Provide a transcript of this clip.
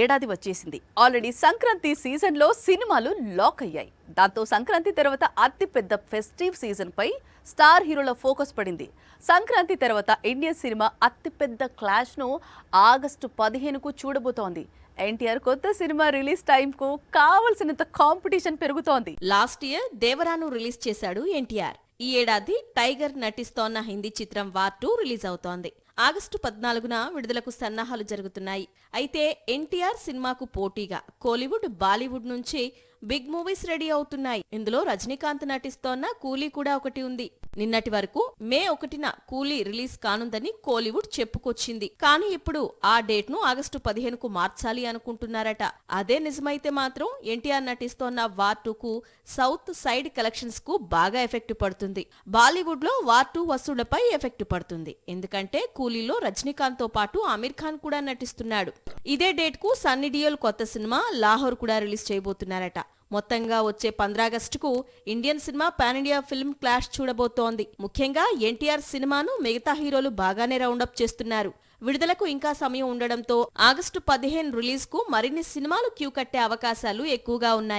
ఏడాది వచ్చేసింది. ఆల్రెడీ సంక్రాంతి సీజన్లో సినిమాలు లాక్ అయ్యాయి. దాంతో సంక్రాంతి తర్వాత అతిపెద్ద ఫెస్టివ్ సీజన్ పై స్టార్ హీరోల ఫోకస్ పడింది. సంక్రాంతి తర్వాత ఇండియన్ సినిమా అతిపెద్ద క్లాష్ ను ఆగస్టు 15కు చూడబోతోంది. ఎన్టీఆర్ కొత్త సినిమా రిలీజ్ టైం కు కావలసినంత కాంపిటీషన్ పెరుగుతోంది. లాస్ట్ ఇయర్ దేవరాను రిలీజ్ చేశాడు ఎన్టీఆర్. ఈ ఏడాది టైగర్ నటిస్తోన్న హిందీ చిత్రం వార్ 2 రిలీజ్ అవుతోంది. ఆగస్టు 14న విడుదలకు సన్నాహాలు జరుగుతున్నాయి. అయితే ఎన్టీఆర్ సినిమాకు పోటీగా కోలీవుడ్, బాలీవుడ్ నుంచి బిగ్ మూవీస్ రెడీ అవుతున్నాయి. ఇందులో రజనీకాంత్ నటిస్తోన్న కూలీ కూడా ఒకటి ఉంది. నిన్నటి వరకు మే 1న కూలీ రిలీజ్ కానుందని కోలీవుడ్ చెప్పుకొచ్చింది. కానీ ఇప్పుడు ఆ డేట్ ను ఆగస్టు 15కు మార్చాలి అనుకుంటున్నారట. అదే నిజమైతే మాత్రం ఎన్టీఆర్ నటిస్తోన్న వార్ 2కు సౌత్ సైడ్ కలెక్షన్స్ కు బాగా ఎఫెక్ట్ పడుతుంది. బాలీవుడ్ లో వార్ 2 వసూళ్లపై ఎఫెక్ట్ పడుతుంది. ఎందుకంటే కూలీలో రజనీకాంత్ తో పాటు ఆమీర్ ఖాన్ కూడా నటిస్తున్నాడు. ఇదే డేట్ కు సన్నీ డియోల్ కొత్త సినిమా లాహోర్ కూడా రిలీజ్ చేయబోతున్నారట. మొత్తంగా వచ్చే 15 ఆగస్టుకు Indian cinema pan India film clash చూడబోతోంది. ముఖ్యంగా ఎన్టీఆర్ సినిమాను మిగతా హీరోలు బాగానే రౌండప్ చేస్తున్నారు. విడుదలకు ఇంకా సమయం ఉండడంతో ఆగస్టు 15 రిలీజ్ కు మరిన్ని సినిమాలు క్యూ కట్టే అవకాశాలు ఎక్కువగా ఉన్నాయి.